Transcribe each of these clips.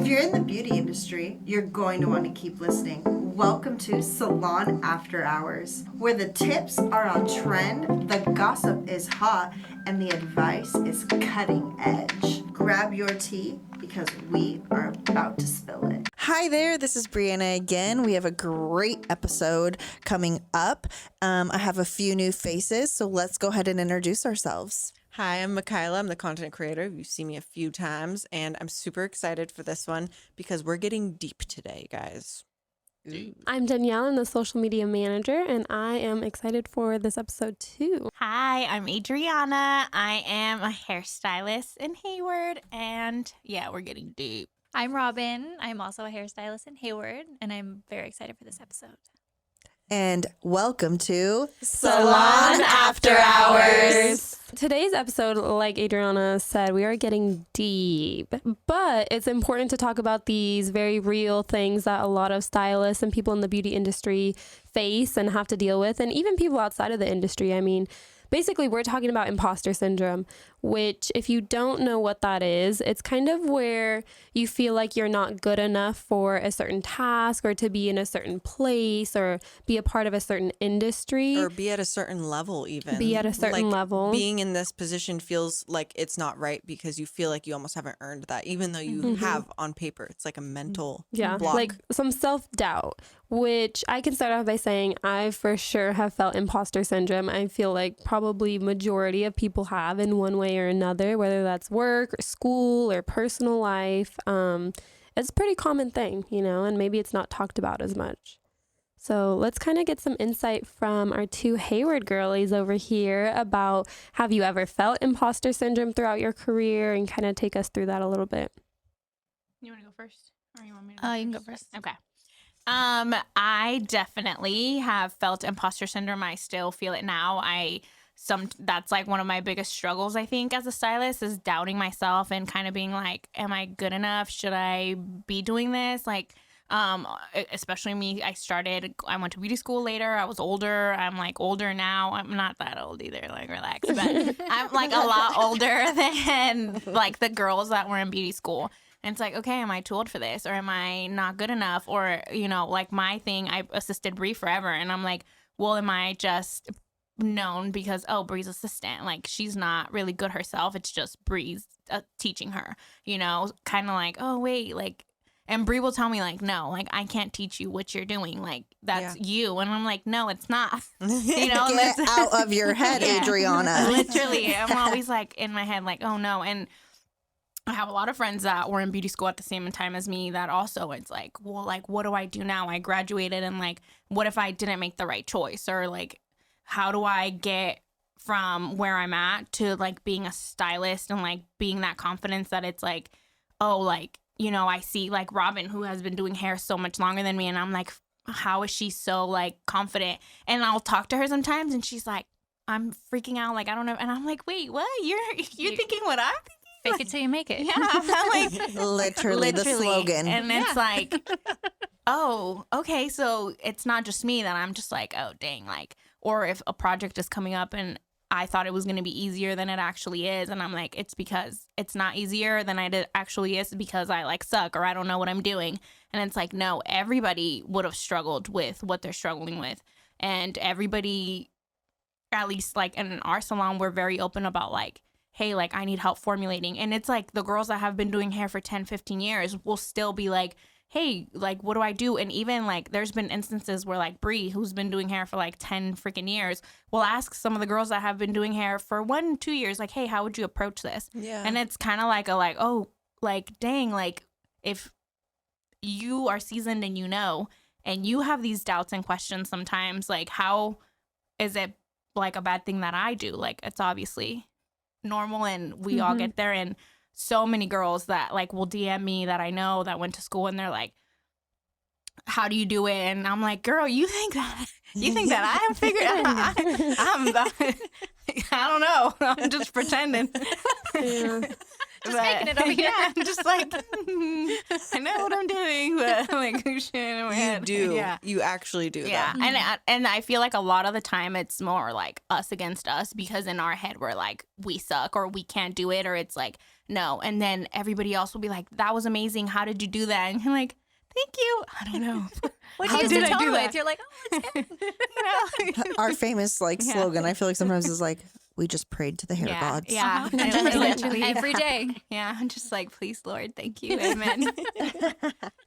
If you're in the beauty industry, you're going to want to keep listening. Welcome to Salon After Hours, where the tips are on trend, the gossip is hot, and the advice is cutting edge. Grab your tea because we are about to spill it. Hi there, this is Brianna again. We have a great episode coming up. I have a few new faces, so let's go ahead and introduce ourselves. Hi, I'm Michaela. I'm the content creator. You've seen me a few times, and I'm super excited for this one because we're getting deep today, guys. Ooh. I'm Danielle, I'm the social media manager, and I am excited for this episode too. Hi, I'm Adriana. I am a hairstylist in Hayward, and yeah, we're getting deep. I'm Robyn. I'm also a hairstylist in Hayward, and I'm very excited for this episode. And welcome to Salon After Hours. Today's episode, like Adriana said, we are getting deep, but it's important to talk about these very real things that a lot of stylists and people in the beauty industry face and have to deal with, and even people outside of the industry. I mean, basically, we're talking about imposter syndrome, which if you don't know what that is, it's kind of where you feel like you're not good enough for a certain task or to be in a certain place or be a part of a certain industry. Or be at a certain level even. Be at a certain level. Being in this position feels like it's not right because you feel like you almost haven't earned that, even though you have on paper. It's like a mental block. Like some self-doubt, which I can start off by saying I for sure have felt imposter syndrome. I feel like probably majority of people have in one way or another, whether that's work or school or personal life. It's a pretty common thing, you know, and maybe it's not talked about as much. So let's kind of get some insight from our two Hayward girlies over here about, have you ever felt imposter syndrome throughout your career, and kind of take us through that a little bit. You want to go first, or you want me to? You can go first. Okay. I definitely have felt imposter syndrome. I still feel it now. That's like one of my biggest struggles, I think, as a stylist, is doubting myself and kind of being like, am I good enough? Should I be doing this? Like, especially me, I went to beauty school later. I was older. I'm like older now. I'm not that old either, like relax, but I'm like a lot older than like the girls that were in beauty school. And it's like, okay, am I too old for this? Or am I not good enough? Or, you know, like my thing, I assisted Bree forever. And I'm like, well, am I just known because, oh, Bree's assistant? Like, she's not really good herself. It's just Bree's teaching her, you know, kind of like, oh, wait, like, and Bree will tell me, like, no, like, I can't teach you what you're doing. Like, that's you. And I'm like, no, it's not. You know, Get out of your head, Adriana. Literally. I'm always like in my head, like, oh, no. And I have a lot of friends that were in beauty school at the same time as me that also, it's like, well, like, what do I do now? I graduated, and like, what if I didn't make the right choice? Or like, how do I get from where I'm at to like being a stylist and like being that confidence that it's like, oh, like, you know, I see like Robyn, who has been doing hair so much longer than me, and I'm like, how is she so like confident? And I'll talk to her sometimes, and she's like, I'm freaking out, like, I don't know. And I'm like, wait, what? You're thinking what I'm thinking? Fake it till you make it. Yeah, I'm like, Literally the slogan. And it's like, oh, okay, so it's not just me that I'm just like, oh, dang, like, or if a project is coming up and I thought it was going to be easier than it actually is, and I'm like, it's because it's not easier than it actually is because I like suck or I don't know what I'm doing. And it's like, no, everybody would have struggled with what they're struggling with. And everybody, at least like in our salon, we're very open about like, hey, like, I need help formulating. And it's like the girls that have been doing hair for 10, 15 years will still be like, hey, like, what do I do? And even like there's been instances where like Bree, who's been doing hair for like 10 freaking years, will ask some of the girls that have been doing hair for 1-2 years, like, hey, how would you approach this? Yeah. And it's kind of like oh, like, dang, like, if you are seasoned and you know, and you have these doubts and questions sometimes, like, how is it like a bad thing that I do? Like, it's obviously normal, and we all get there. And so many girls that like will DM me that I know that went to school, and they're like, how do you do it? And I'm like, girl, you think that I am figured out? I don't know. I'm just pretending. Yeah. Just making it up again. Yeah, I'm just like, I know what I'm doing, but I'm like, shit in my head. You do. Yeah. You actually do. Yeah. And I feel like a lot of the time it's more like us against us, because in our head we're like, we suck or we can't do it, or it's like, no. And then everybody else will be like, that was amazing. How did you do that? And you're like, thank you. I don't know. What How do you did use I to do tone that? with? You're like, oh, it's good. Our famous like Yeah. slogan, I feel like sometimes is like, we just prayed to the hair gods. Yeah. Uh-huh. And literally, Every day. yeah. I'm just like, please, Lord, thank you. Amen.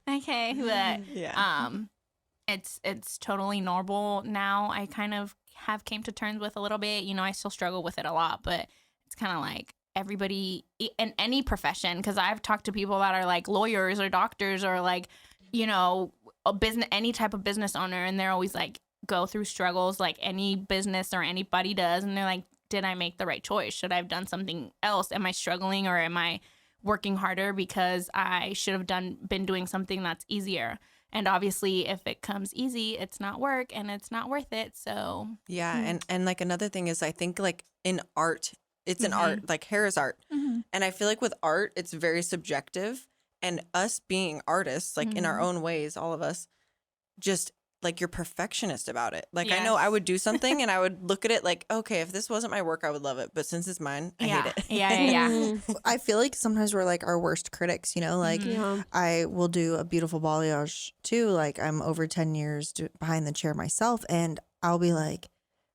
Okay. But Yeah. it's totally normal now. I kind of have came to terms with a little bit. You know, I still struggle with it a lot, but it's kind of like everybody in any profession, because I've talked to people that are like lawyers or doctors or like, you know, a business, any type of business owner, and they're always like go through struggles like any business or anybody does, and they're like, did I make the right choice? Should I have done something else? Am I struggling, or am I working harder because I should have been doing something that's easier? And obviously, if it comes easy, it's not work and it's not worth it. So Yeah, and like another thing is I think like in art, it's an art, like hair is art. Mhm. And I feel like with art, it's very subjective. And us being artists, like in our own ways, all of us, just like you're perfectionist about it. Like I know I would do something and I would look at it like, okay, if this wasn't my work, I would love it. But since it's mine, I hate it. Yeah. I feel like sometimes we're like our worst critics, you know, like Yeah. I will do a beautiful balayage too. Like I'm over 10 years behind the chair myself, and I'll be like,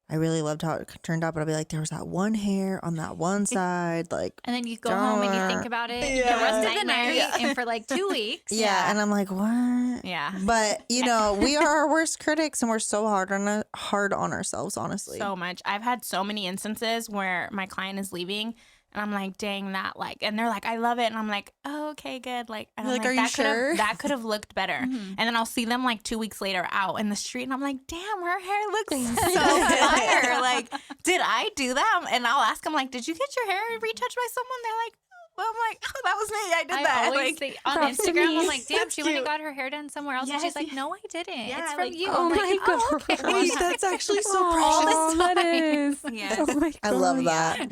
I really loved how it turned out, but I'll be like, there was that one hair on that one side, like, And then you go home and you think about it the rest of the night and for like 2 weeks. yeah. And I'm like, what? Yeah. But you know, we are our worst critics, and we're so hard on ourselves, honestly. So much. I've had so many instances where my client is leaving and I'm like, dang, that like, and they're like, I love it. And I'm like, oh, okay, good. Like, and You're I'm like, are you sure? That could have looked better. And then I'll see them like 2 weeks later out in the street and I'm like, damn, her hair looks so fire. Like, did I do that? And I'll ask them like, did you get your hair retouched by someone? They're like, well, I'm like, oh, that was me. I did that. always Like, say on props to Instagram, me. I'm like, damn, she went and cute. got her hair done somewhere else. And she's like, no, I didn't. Yeah, it's from like, you. oh I'm like, my oh, God. okay. Wait, that's actually so Oh, precious. that is. Yes. Oh my I love God. that.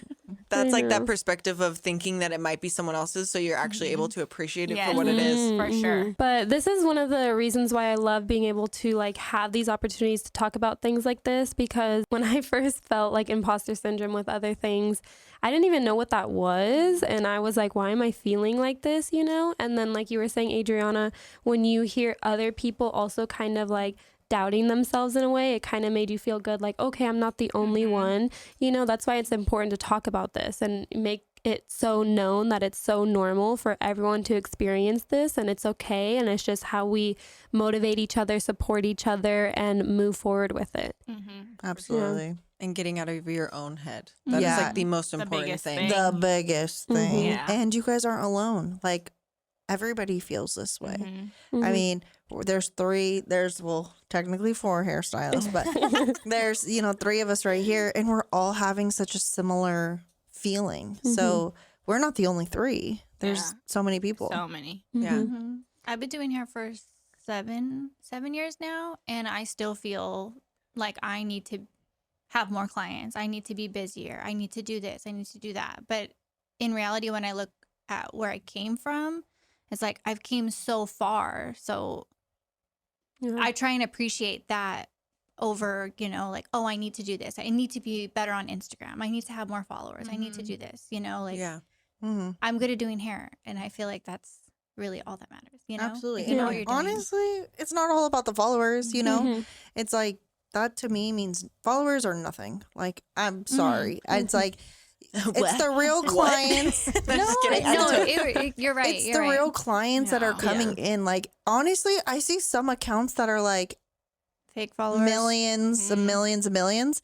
That's like know. that perspective of thinking that it might be someone else's, so you're actually able to appreciate it Yes. for what it is. For sure. But this is one of the reasons why I love being able to like have these opportunities to talk about things like this, because when I first felt like imposter syndrome with other things, I didn't even know what that was. And I was like, why am I feeling like this, you know? And then like you were saying, Adriana, when you hear other people also kind of like doubting themselves in a way, it kind of made you feel good, like, okay, I'm not the only one, you know. That's why it's important to talk about this and make it so known that it's so normal for everyone to experience this, and it's okay, and it's just how we motivate each other, support each other, and move forward with it. Absolutely. And getting out of your own head. That is Yeah. like the most important biggest thing. thing. The biggest thing. Yeah. And you guys aren't alone. Like, everybody feels this way. Mm-hmm. I mean, well, technically 4 hairstylists, but there's, you know, 3 of us right here, and we're all having such a similar feeling. So we're not the only 3. There's Yeah. so many people. So many. Yeah. I've been doing hair for 7 years now, and I still feel like I need to have more clients. I need to be busier. I need to do this. I need to do that. But in reality, when I look at where I came from, it's like I've came so far. So Yeah. I try and appreciate that over, you know, like, oh, I need to do this. I need to be better on Instagram. I need to have more followers. I need to do this, you know, like Yeah. Mm-hmm. I'm good at doing hair. And I feel like that's really all that matters, you know? Absolutely. If you know And what you're doing. honestly, it's not all about the followers, you know? It's like, that to me means followers are nothing. Like, I'm sorry. It's like, it's the real clients. I'm just kidding. You're right. It's you're the right. real clients that are Yeah. coming in. Like, honestly, I see some accounts that are like Fake followers. millions and millions and millions.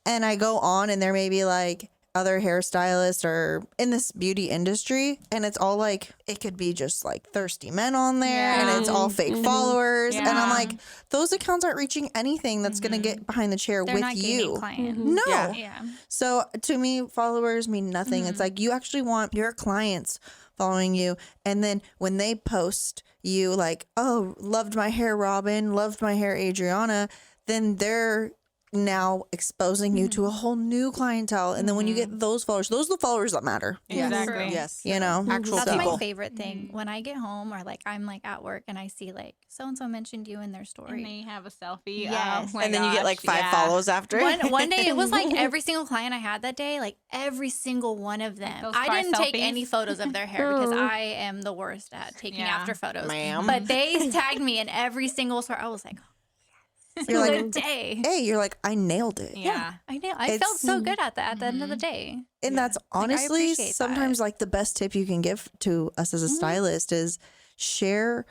And I go on and there may be like other hairstylists or in this beauty industry. And it's all like, it could be just like thirsty men on there and it's all fake followers. And I'm Yeah. like, those accounts aren't reaching anything that's going to get behind the chair They're with not you. gaining clients. No. Yeah. Yeah. So to me, followers mean nothing. It's like you actually want your clients following you. And then when they post you like, oh, loved my hair, Robyn, loved my hair, Adriana, then they're now exposing you to a whole new clientele. And then when you get those are the followers that matter. Exactly. Yes. You know, Actual That's people. my favorite thing. When I get home or like I'm like at work and I see like so and so mentioned you in their story. And they have a selfie. Yes. Oh my And then you get like gosh, 5 follows after. One day it was like every single client I had that day, like every single one of them. Those I car didn't take selfies? any photos of their hair because Oh. I am the worst at taking Yeah. after photos. Ma'am. But they tagged me in every single story. I was like, You're like, good day. hey, you're like, I nailed it. Yeah. I know. I felt so good at that at the end of the day. And that's honestly appreciate sometimes like the best tip you can give to us as a stylist is share.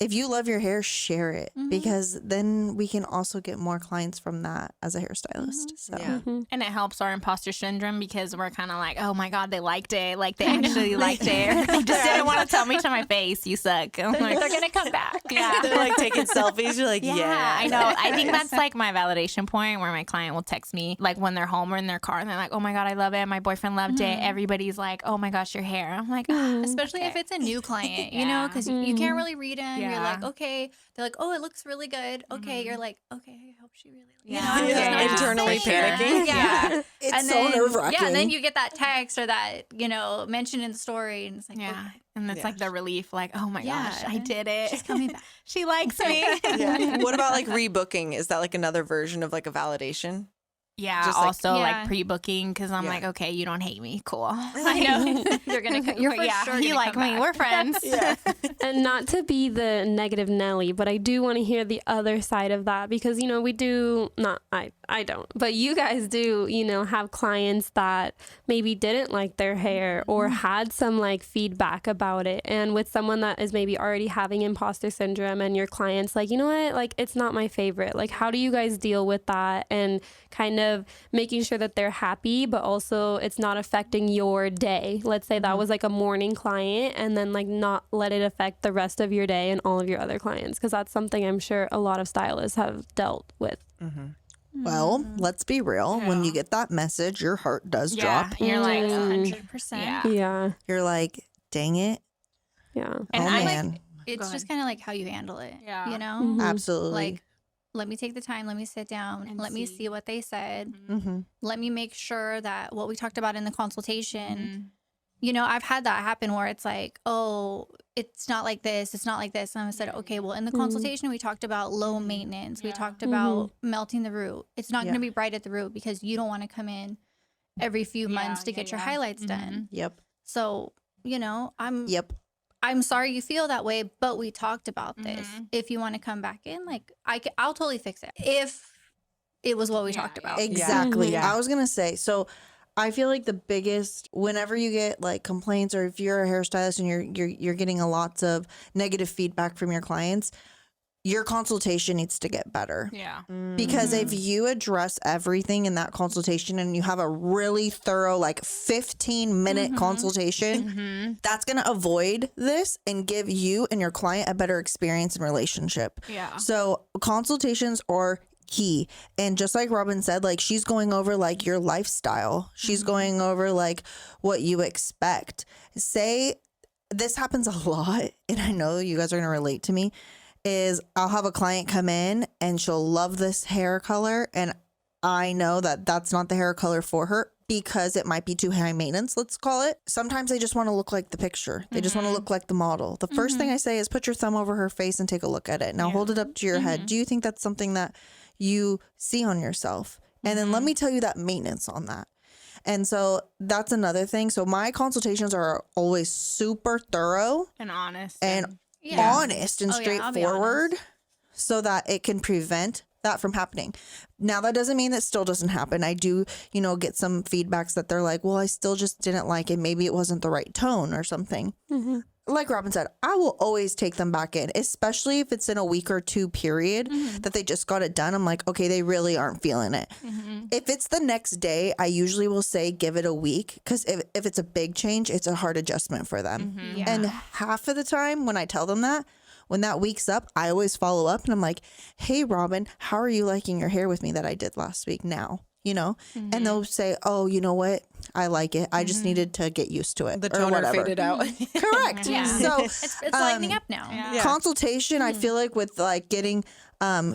If you love your hair, share it because then we can also get more clients from that as a hairstylist. So Yeah. And it helps our imposter syndrome because we're kind of like, oh my God, they liked it. Like they actually liked it. They just didn't want to tell me to my face, you suck. I'm like, They're gonna come back. yeah. They're like taking selfies. You're like, yeah. I know. I think that's like my validation point where my client will text me like when they're home or in their car and they're like, oh my God, I love it. My boyfriend loved it. Everybody's like, oh my gosh, your hair. I'm like, Especially if it's a new client, you know, because you can't really read them. You're Yeah. like, okay. They're like, oh, it looks really good. Okay. You're like, okay, I hope she really likes it. Yeah. You know, Yeah. it's not just Internally sure. panicking. Yeah. it's And so then, nerve wracking. yeah, and then you get that text or that, you know, mentioned in the story. And it's like, yeah. okay, And it's like the relief, like, oh my Yeah. gosh, I did it. she's coming back. She likes me. Yeah. What about like rebooking? Is that like another version of like a validation? Yeah, Just like- also Yeah. like pre-booking because I'm Yeah. like, okay, you don't hate me, cool. I know. You're going to, you're for yeah, sure you gonna like come me. back. We're friends. Yeah. And not to be the negative Nelly, but I do want to hear the other side of that because, you know, we do not, I don't, but you guys do, you know, have clients that maybe didn't like their hair or had some like feedback about it. And with someone that is maybe already having imposter syndrome and your client's like, you know what, like it's not my favorite. Like, how do you guys deal with that and kind of making sure that they're happy, but also it's not affecting your day? Let's say that was like a morning client and then like not let it affect the rest of your day and all of your other clients. Cause that's something I'm sure a lot of stylists have dealt with. Well, let's be real. When you get that message, your heart does Yeah, drop. you're like, 100%. yeah. Yeah. You're like, dang it. Yeah. And oh, I man. It's just kind of like how you handle it. Yeah. You know? Mhm. Absolutely. Like, let me take the time, let me sit down, And let me see. see what they said. mm-hmm. Let me make sure that what we talked about in the consultation, Mm-hmm. you know, I've had that happen where it's like, oh, it's not like this, it's not like this. And I said, okay, well, in the consultation, we talked about low maintenance. We talked about melting the root. It's not going to be bright at the root because you don't want to come in every few months to get your highlights done. Yep. So, you know, Yep. I'm sorry you feel that way, but we talked about this. If you want to come back in, like I'll totally fix it if it was what we talked about. Exactly. Yeah. I was going to say, so I feel like the biggest, whenever you get like complaints or if you're a hairstylist and you're getting a lots of negative feedback from your clients, your consultation needs to get better. Yeah. Because if you address everything in that consultation and you have a really thorough, like 15-minute consultation, that's going to avoid this and give you and your client a better experience and relationship. Yeah. So consultations are key. And just like Robyn said, like she's going over like your lifestyle. She's going over like what you expect. Say this happens a lot, and I know you guys are going to relate to me, is I'll have a client come in and she'll love this hair color, and I know that that's not the hair color for her because it might be too high maintenance, let's call it. Sometimes they just want to look like the picture. They just want to look like the model. The first thing I say is put your thumb over her face and take a look at it. Now hold it up to your head. Do you think that's something that you see on yourself? And then let me tell you that maintenance on that. And so that's another thing. So my consultations are always super thorough And honest. and Yeah. honest and Oh, yeah, I'll be straightforward so that it can prevent that from happening. Now, that doesn't mean that still doesn't happen. I do, you know, get some feedbacks that they're like, well, I still just didn't like it. Maybe it wasn't the right tone or something. Like Robyn said, I will always take them back in, especially if it's in a week or two period that they just got it done. I'm like, okay, they really aren't feeling it. If it's the next day, I usually will say give it a week because if it's a big change, it's a hard adjustment for them. Yeah. And half of the time when I tell them that, when that week's up, I always follow up and I'm like, hey, Robyn, how are you liking your hair with me that I did last week now? You know, and they'll say, oh, you know what? I like it. I just needed to get used to it. The or toner whatever. faded out. Correct. Yeah. So It's lightening up now. Yeah. consultation, I feel like with like getting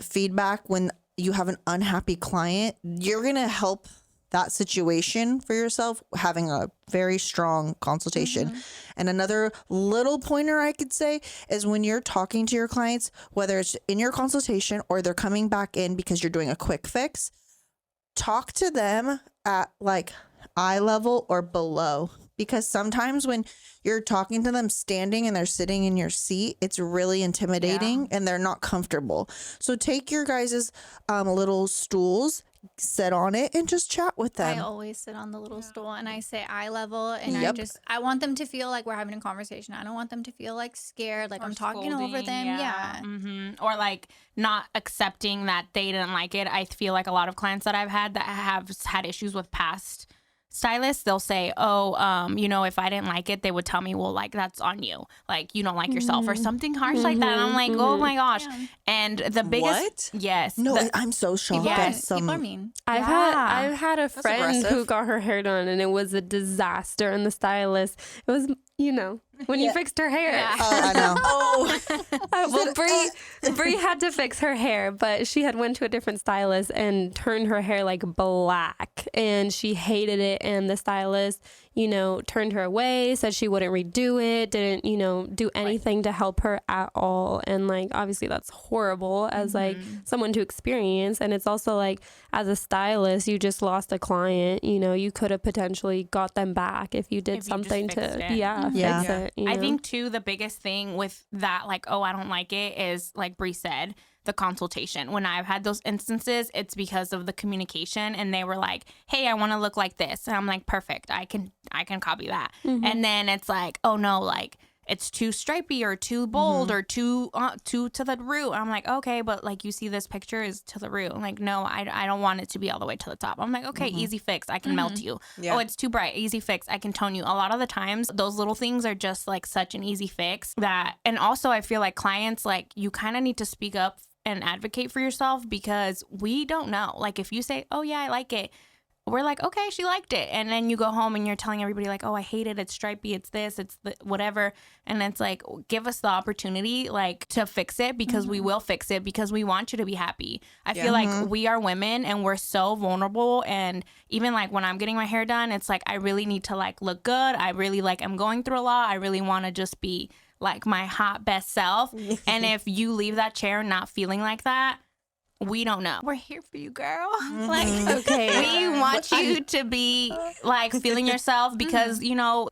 feedback when you have an unhappy client, you're going to help that situation for yourself having a very strong consultation. And another little pointer I could say is when you're talking to your clients, whether it's in your consultation or they're coming back in because you're doing a quick fix, talk to them at like eye level or below. Because sometimes when you're talking to them standing and they're sitting in your seat, it's really intimidating and they're not comfortable. So take your guys' little stools, sit on it, and just chat with them. I always sit on the little stool and I say eye level, and I want them to feel like we're having a conversation. I don't want them to feel like scared, like I'm talking over them. Yeah. Or like not accepting that they didn't like it. I feel like a lot of clients that I've had that have had issues with past stylists, they'll say, if I didn't like it, they would tell me, well, like, that's on you. Like, you don't like yourself or something harsh like that. And I'm like, oh my gosh. Yeah. And the biggest, yes. No, I'm so shocked. Yes, people are mean. I've had a friend who got her hair done and it was a disaster. And the stylist, it was, when you fixed her hair. Yeah. Oh, I know. Well, Bree had to fix her hair, but she had went to a different stylist and turned her hair like black, and she hated it. And the stylist, turned her away, said she wouldn't redo it, didn't, do anything to help her at all. And like, obviously that's horrible as like someone to experience. And it's also like, as a stylist, you just lost a client, you could have potentially got them back if you did something to, fix it. I think too, the biggest thing with that, like, oh, I don't like it, is like Bree said, the consultation. When I've had those instances, it's because of the communication, and they were like, hey, I want to look like this. And I'm like, perfect. I can copy that. And then it's like, oh no, like it's too stripy or too bold or too to the root. I'm like, okay, but like you see this picture is to the root. I'm like, no, I don't want it to be all the way to the top. I'm like, okay, easy fix. I can melt you. Yeah. Oh, it's too bright. Easy fix. I can tone you. A lot of the times, those little things are just like such an easy fix that, and also I feel like clients, like you kind of need to speak up and advocate for yourself, because we don't know. Like if you say, oh yeah, I like it, we're like, okay, she liked it. And then you go home and you're telling everybody like, oh, I hate it. It's stripy. It's this, it's the whatever. And it's like, give us the opportunity like to fix it, because we will fix it, because we want you to be happy. I feel like we are women and we're so vulnerable. And even like when I'm getting my hair done, it's like, I really need to like look good. I really like, I'm going through a lot. I really want to just be like my hot best self. And if you leave that chair not feeling like that, we don't know. We're here for you, girl. Like, okay, we want you to be like feeling yourself, because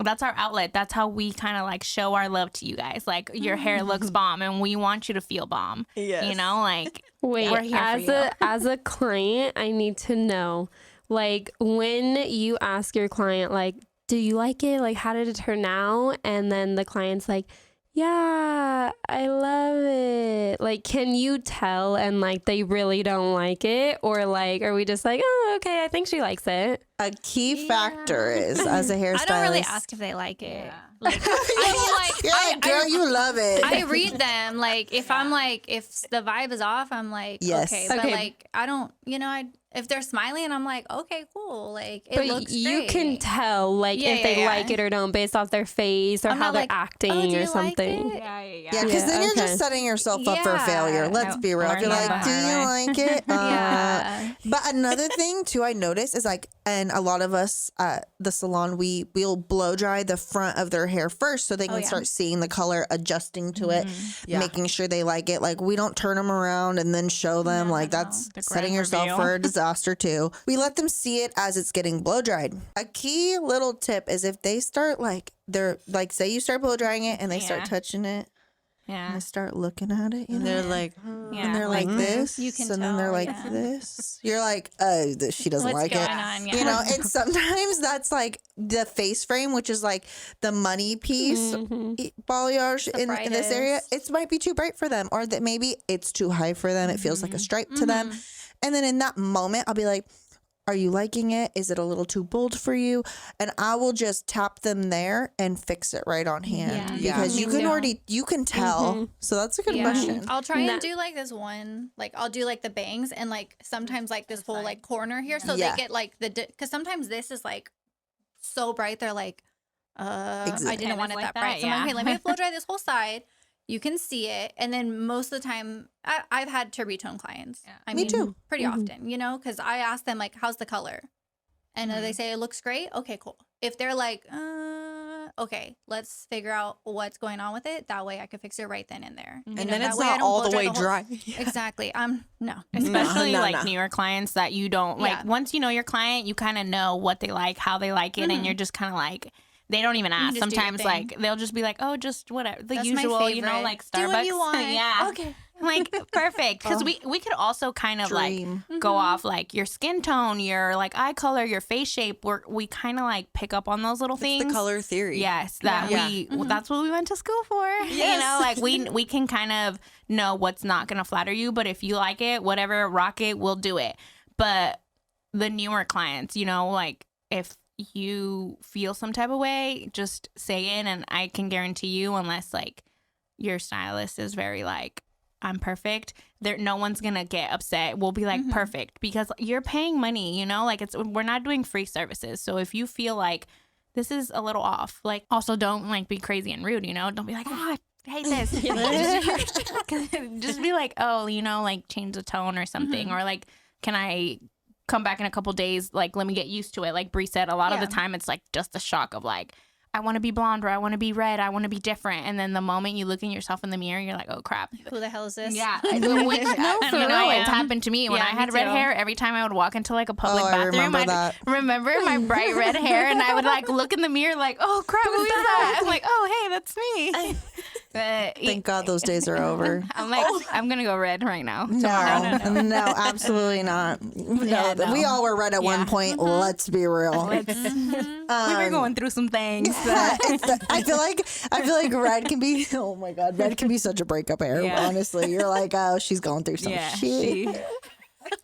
that's our outlet. That's how we kind of like show our love to you guys. Like your hair looks bomb, and we want you to feel bomb. Yes. Like wait, we're here for you. as a client, I need to know, like when you ask your client, like, do you like it? Like, how did it turn out? And then the client's like, yeah, I love it. Like, can you tell and like they really don't like it? Or like, are we just like, oh, okay, I think she likes it? A key factor is, as a hairstylist, I don't really ask if they like it. Yeah. Like, I mean, girl, you love it. I read them. Like, if I'm like, if the vibe is off, I'm like, yes. Okay. But like, I don't, if they're smiling, I'm like, okay, cool. Like, it looks you great. can tell, like, if they like it or don't based off their face or how they're acting or something. Like Yeah, because then you're just setting yourself up for failure. Let's be real. If you're like, do you like it? But another thing, too, I noticed is like, and a lot of us at the salon, we'll blow dry the front of their hair first so they can start seeing the color, adjusting to it, making sure they like it. Like, we don't turn them around and then show them. Like, that's setting yourself for a disaster, too. We let them see it as it's getting blow dried. A key little tip is if they start like, they're like, say you start blow drying it and they start touching it. Yeah. And they start looking at it, And they're like, and they're like this. You can and then they're like this. You're like, oh, she doesn't like it. And sometimes that's like the face frame, which is like the money piece, balayage in this area. It might be too bright for them, or that maybe it's too high for them. It feels like a stripe to them. And then in that moment, I'll be like, are you liking it? Is it a little too bold for you? And I will just tap them there and fix it right on hand. Because you can tell. So that's a good question. I'll try and do like this one, like I'll do like the bangs and like sometimes like this whole like corner here. So they get like because sometimes this is like so bright. They're like, I didn't want it that bright. So I'm like, okay, let me blow dry this whole side. You can see it. And then most of the time, I've had to retone clients. Yeah. I Me mean, too. pretty often, you know, because I ask them, like, how's the color? And they say it looks great. Okay, cool. If they're like, okay, let's figure out what's going on with it. That way I can fix it right then and there. You And know, then that it's way I not don't all blow the way whole- dry. Exactly. No. Especially No, like no. newer clients that you don't like. Yeah. Once you know your client, you kind of know what they like, how they like it, and you're just kind of like, they don't even ask. just do your Sometimes thing. like they'll just be like, oh, just whatever, the That's my usual, you know, favorite. like Do Starbucks. what you want. Yeah. Okay. Like perfect, because we could also kind of Dream. like go off like your skin tone, your like eye color, your face shape. We kind of like pick up on those little things. The color theory. Yes, that Yeah. well, that's what we went to school for. You know, like we can kind of know what's not gonna flatter you, but if you like it, whatever, rock it, we'll do it. But the newer clients, you know, like if you feel some type of way, just say it, and I can guarantee you, unless like your stylist is very like, I'm perfect, no one's gonna get upset. We'll be like, perfect, because you're paying money, you know, like we're not doing free services. So if you feel like this is a little off, like also don't like be crazy and rude, you know, don't be like, oh, I hate this. Just be like, oh, you know, like change the tone or something, or like, can I come back in a couple days, like let me get used to it. Like Bree said, a lot of the time it's like just a shock of like, I want to be blonde, or I want to be red, I want to be different. And then the moment you look in yourself in the mirror, you're like, oh crap. Who the hell is this? Yeah. Which, you know, it's happened to me when Yeah, I had me red too. hair. Every time I would walk into like a public I bathroom, remember I'd that. remember my bright red hair, and I would like look in the mirror like, oh crap, who is that? I'm like, oh hey, that's me. But Thank God those days are over. I'm like, I'm gonna go red right now. No, absolutely not. No, no. we all were red at one point. Let's be real. We were going through some things. I feel like red can be. Oh my God, red can be such a breakup hair. Yeah. Honestly, you're like, oh, she's going through some shit.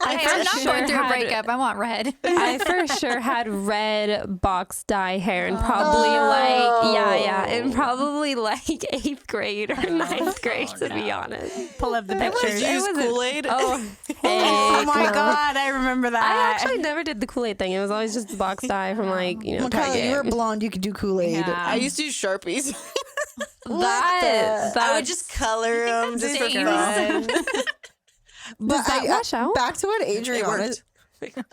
I'm not sure going through a had- breakup. I want red. I for sure had red box dye hair and probably and probably like 8th grade or 9th grade, to be honest. Pull up the Did pictures. you use wasn't- Kool-Aid? Oh, Oh my God, I remember that. I actually never did the Kool-Aid thing. It was always just box dye from like, you know, Kyla, Target. you were blonde. You could do Kool-Aid. Yeah. I used to use Sharpies. that I would just color them just for fun. But Does that wash out? Back to what It Adriana. worked.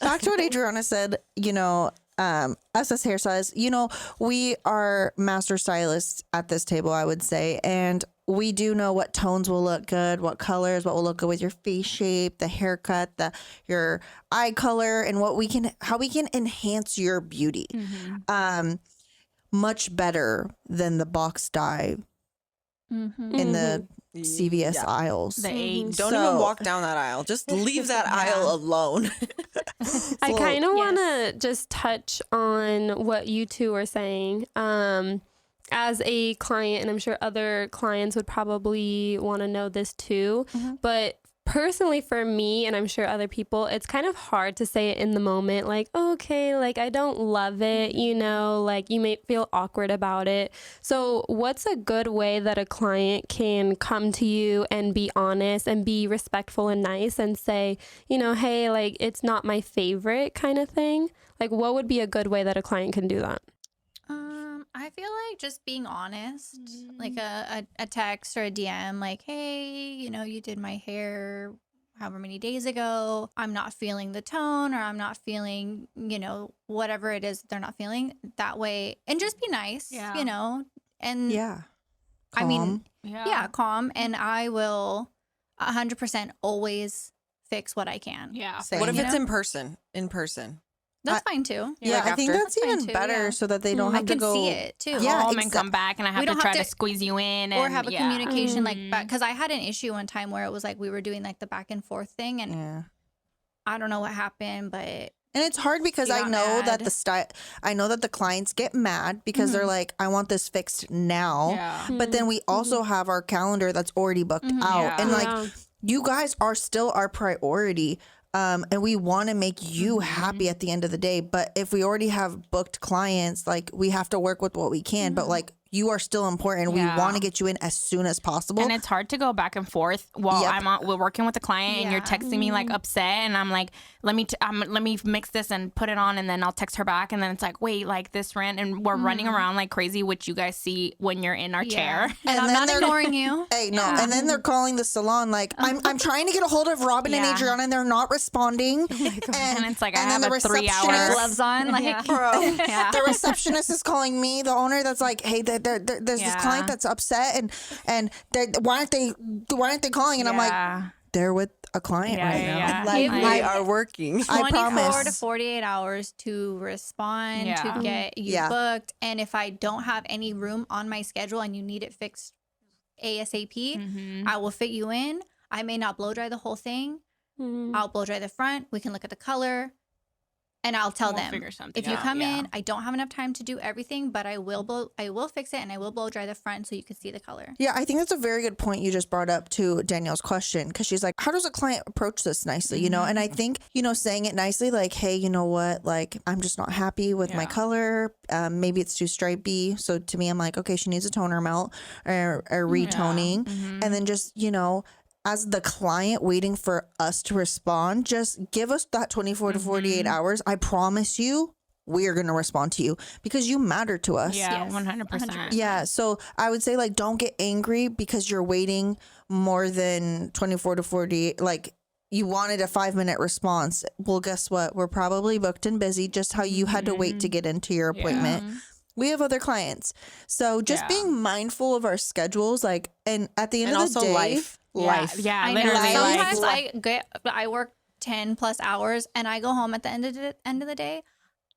Back to what Adriana said. You know, us as hairstylists, you know, we are master stylists at this table, I would say, and we do know what tones will look good, what colors, what will look good with your face shape, the haircut, your eye color, and how we can enhance your beauty. Much better than the box dye in the CVS aisles. The age. Don't So- even walk down that aisle. Just leave that aisle alone. I kind of want to just touch on what you two are saying. As a client, and I'm sure other clients would probably want to know this too, but personally for me, and I'm sure other people, it's kind of hard to say it in the moment, like, okay, like I don't love it, you know, like you may feel awkward about it. So what's a good way that a client can come to you and be honest and be respectful and nice and say, you know, hey, like it's not my favorite kind of thing? Like what would be a good way that a client can do that? I feel like just being honest, like a text or a DM, like, hey, you know, you did my hair however many days ago. I'm not feeling the tone, or I'm not feeling, you know, whatever it is they're not feeling that way. And just be nice, you know, and Yeah. I mean, Calm. calm. And I will 100% always fix what I can. Yeah. Same. What if You it's know? in person? In person. That's fine too. Yeah, like I think after? that's That's fine even too, better yeah. so that they don't I have to can go. see it too. Yeah, Home and come back, and I have We to don't try have to to- squeeze you in, Or and have a yeah. communication like back, because I had an issue one time where it was like we were doing like the back and forth thing, and Yeah. I don't know what happened, but And it's hard because You I got know that mad. I know that the clients get mad because they're like, I want this fixed now. Yeah. But then we also have our calendar that's already booked out. Yeah. And like Yeah. you guys are still our priority. And we want to make you happy at the end of the day. But if we already have booked clients, like we have to work with what we can. But like you are still important. Yeah. We want to get you in as soon as possible. And it's hard to go back and forth while we're working with the client and you're texting me like upset, and I'm like, let me mix this and put it on, and then I'll text her back, and then it's like, wait, like this ran, and we're running around like crazy, which you guys see when you're in our chair. And I'm not ignoring you. Hey, no. And then they're calling the salon like, I'm trying to get a hold of Robyn and Adriana, and they're not responding. And it's like, I and have then a 3 hour Gloves on, like, The receptionist is calling me, the owner, that's like, hey, there's this client that's upset, and why aren't they calling? And I'm like, they're with a client right now. Like, we are working. I 24 promise. to 48 hours to respond, to get you booked. And if I don't have any room on my schedule and you need it fixed ASAP, I will fit you in. I may not blow dry the whole thing. I'll blow dry the front. We can look at the color. And I'll tell them, if you come in, I don't have enough time to do everything, but I will fix it, and I will blow dry the front so you can see the color. Yeah, I think that's a very good point you just brought up to Danielle's question, because she's like, how does a client approach this nicely, you know? And I think, you know, saying it nicely, like, hey, you know what, like, I'm just not happy with my color. Maybe it's too stripey. So to me, I'm like, okay, she needs a toner melt or retoning. And then just, you know, as the client waiting for us to respond, just give us that 24 to 48 hours. I promise you, we are going to respond to you because you matter to us. Yeah, 100%. Yeah. So I would say, like, don't get angry because you're waiting more than 24 to 48. Like, you wanted a 5-minute response. Well, guess what? We're probably booked and busy, just how you had to wait to get into your appointment. We have other clients. So just being mindful of our schedules, like, and at the end of the day, life. Yeah, I know. literally. Sometimes I work 10 plus hours and I go home at the end of the day.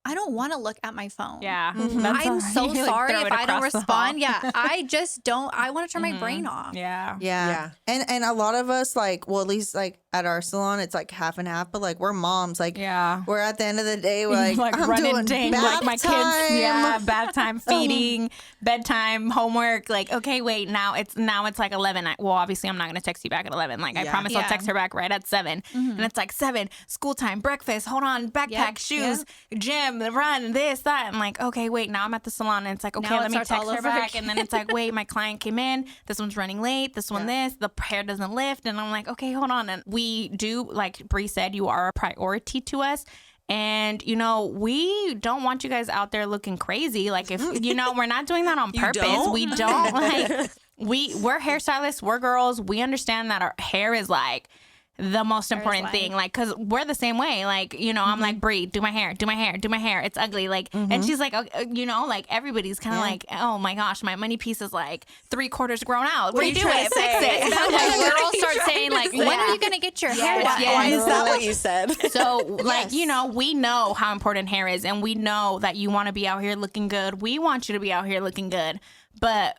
I don't want to look at my phone. Yeah. I'm so You, like, sorry throw if it I don't across the respond. hall. Yeah. I just don't. I want to turn my brain off. Yeah. Yeah. And a lot of us, like, well, at least like at our salon, it's like half and half, but like we're moms. Like, we're at the end of the day, we're like, I'm running doing dang, bath like my time. kids, bath time, feeding, bedtime, homework. Like, okay, wait, now it's like 11. Well, obviously I'm not going to text you back at 11. Like, I promise I'll text her back right at 7. And it's like 7, school time, breakfast, hold on, backpack, shoes, gym, run, this, that. I'm like, okay, wait, now I'm at the salon. And it's like, okay, Now it let me starts text all her over back. again. And then it's like, wait, my client came in. This one's running late. This one, this. The hair doesn't lift. And I'm like, okay, hold on. And we do, like Bree said, you are a priority to us. And, you know, we don't want you guys out there looking crazy. Like, if, you know, we're not doing that on purpose. don't? We don't, like, we're hairstylists, we're girls. We understand that our hair is, like, the most important thing, like, because we're the same way. Like, you know, I'm like, Bree, do my hair. It's ugly. Like, and she's like, you know, like, everybody's kind of like, oh my gosh, my money piece is like 3/4 grown out. What are you doing? Fix it. Like, girls start saying, like, when are you going to get your hair done? Why is that what you said? So, like, you know, we know how important hair is, and we know that you want to be out here looking good. We want you to be out here looking good, but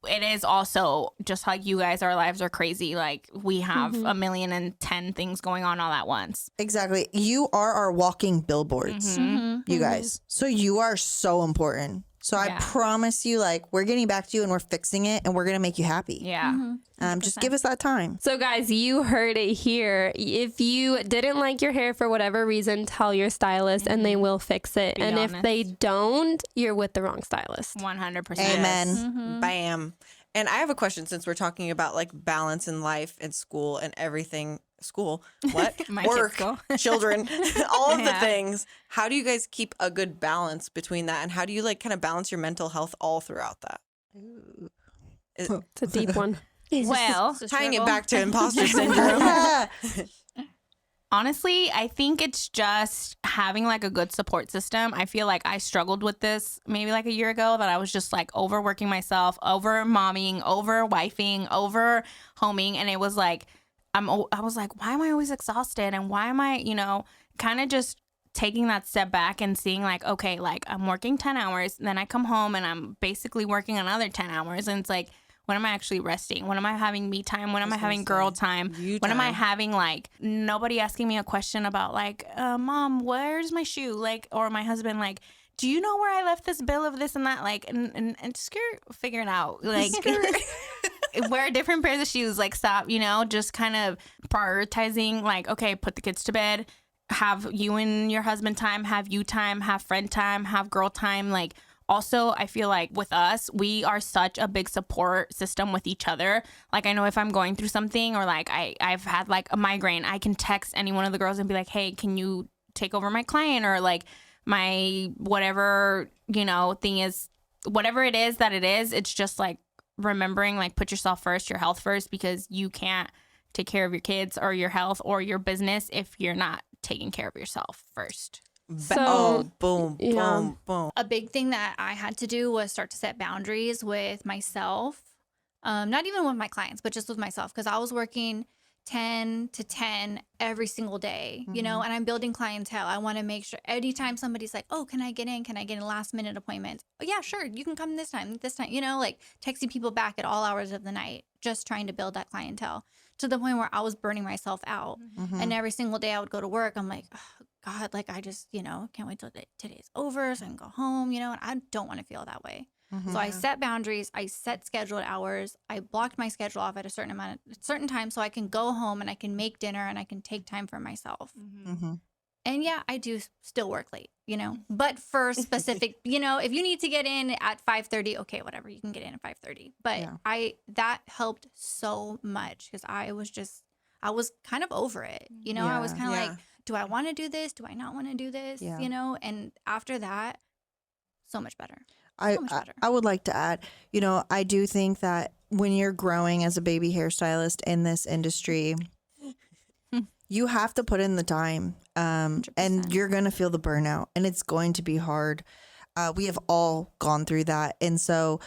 it is also just like you guys, our lives are crazy. Like, we have 1,000,010 things going on all at once. Exactly. You are our walking billboards, you guys. So you are so important. So I promise you, like, we're getting back to you and we're fixing it and we're going to make you happy. Yeah. Just give us that time. So guys, you heard it here. If you didn't like your hair for whatever reason, tell your stylist and they will fix it. Be and honest. if they don't, you're with the wrong stylist. 100%. Amen. Bam. And I have a question, since we're talking about like balance in life and school and everything. School, what? My kids' Work, school. children, all of the things. How do you guys keep a good balance between that? And how do you like kind of balance your mental health all throughout that? It's a deep one. Well, Tying it back to imposter syndrome. honestly, I think it's just having like a good support system. I feel like I struggled with this maybe like a year ago, that I was just like overworking myself, over momming, over wifing, over homing. And it was like, I was like, why am I always exhausted? And why am I, you know, kind of just taking that step back and seeing like, okay, like I'm working 10 hours, then I come home and I'm basically working another 10 hours. And it's like, when am I actually resting? When am I having me time? When am I having girl time? When am I having like nobody asking me a question about like, Mom, where's my shoe? Like, or my husband, like, do you know where I left this bill of this and that? Like, and just figuring out like wear different pairs of shoes. Like, stop, you know, just kind of prioritizing like, okay, put the kids to bed, have you and your husband time, have you time, have friend time, have girl time, like also, I feel like with us, we are such a big support system with each other. Like, I know if I'm going through something or like I've had like a migraine, I can text any one of the girls and be like, hey, can you take over my client, or like my whatever, you know, thing is, whatever it is that it is. It's just like remembering, like, put yourself first, your health first, because you can't take care of your kids or your health or your business if you're not taking care of yourself first. So, boom, yeah. boom, boom. A big thing that I had to do was start to set boundaries with myself. Not even with my clients, but just with myself, because I was working 10 to 10 every single day, you know, and I'm building clientele. I want to make sure anytime somebody's like, oh, can I get in? Can I get a last minute appointment? Oh, yeah, sure. You can come this time, you know, like texting people back at all hours of the night, just trying to build that clientele to the point where I was burning myself out. And every single day I would go to work. I'm like, oh, God, like I just, you know, can't wait till today's over so I can go home, you know, and I don't want to feel that way. So I set boundaries, I set scheduled hours, I blocked my schedule off at a certain time so I can go home and I can make dinner and I can take time for myself. And yeah, I do still work late, you know, but for specific, you know, if you need to get in at 5:30, okay, whatever, you can get in at 5:30. But that helped so much because I was kind of over it, you know, I was kind of like, do I want to do this? Do I not want to do this? You know, and after that, so much better. I would like to add, you know, I do think that when you're growing as a baby hairstylist in this industry, you have to put in the time, and you're going to feel the burnout, and it's going to be hard. We have all gone through that. And so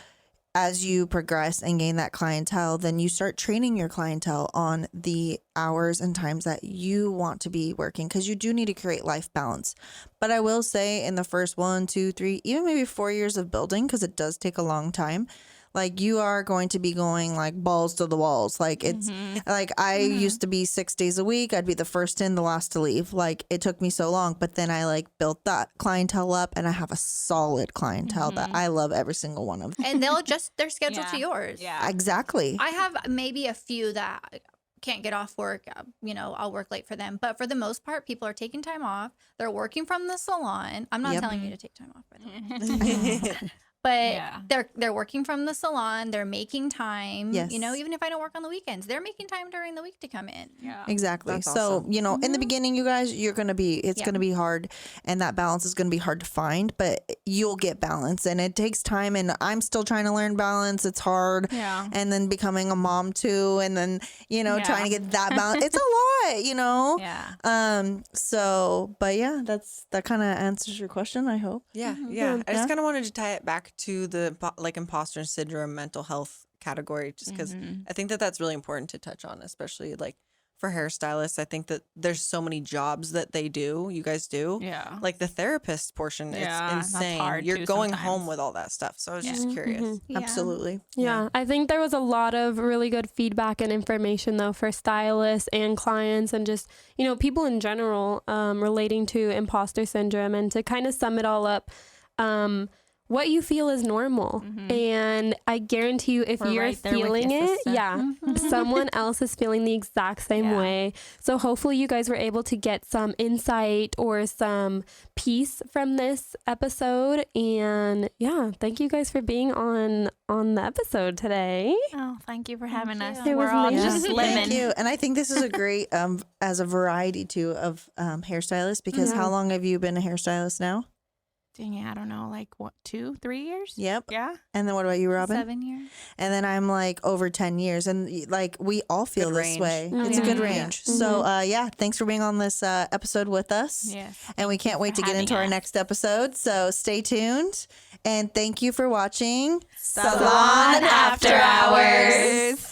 as you progress and gain that clientele, then you start training your clientele on the hours and times that you want to be working, because you do need to create life balance. But I will say in the first 1, 2, 3, even maybe 4 years of building, because it does take a long time, like you are going to be going like balls to the walls. Like it's like I used to be 6 days a week. I'd be the first in, the last to leave. Like it took me so long, but then I like built that clientele up, and I have a solid clientele that I love every single one of them. And they'll adjust their schedule to yours. Yeah. Exactly. I have maybe a few that can't get off work. You know, I'll work late for them. But for the most part, people are taking time off. They're working from the salon. I'm not telling you to take time off, by the way. But they're working from the salon. They're making time. Yes. You know, even if I don't work on the weekends, they're making time during the week to come in. Yeah. Exactly. That's So, awesome. you know, in the beginning, you guys, it's going to be hard, and that balance is going to be hard to find, but you'll get balance, and it takes time. And I'm still trying to learn balance. It's hard. Yeah. And then becoming a mom too. And then, you know, trying to get that balance. It's a lot, you know? Yeah. So, but yeah, that kind of answers your question, I hope. Yeah. I just kind of wanted to tie it back to the like imposter syndrome, mental health category, just because I think that that's really important to touch on, especially like for hairstylists. I think that there's so many jobs that you guys do. Yeah. Like the therapist portion, Yeah, it's that's insane. hard You're too going sometimes. home with all that stuff. So I was just curious. Yeah. Absolutely. Yeah, I think there was a lot of really good feedback and information though for stylists and clients and just, you know, people in general relating to imposter syndrome, and to kind of sum it all up, what you feel is normal. And I guarantee you, if We're you're right there with feeling you, it, sister. someone else is feeling the exact same way. So hopefully you guys were able to get some insight or some peace from this episode. And yeah, thank you guys for being on the episode today. Oh, thank you for having us. It We're was all amazing. just living. Thank you. And I think this is a great, as a variety too of hairstylists, because how long have you been a hairstylist now? Dang it, I don't know, like what, 2, 3 years? Yep. Yeah. And then what about you, Robyn? 7 years. And then I'm like over 10 years. And like we all feel Good this range. way. It's a good Yeah. range. So yeah, thanks for being on this episode with us. Yes. And we can't wait to get having into our us. next episode. So stay tuned. And thank you for watching Salon After Hours.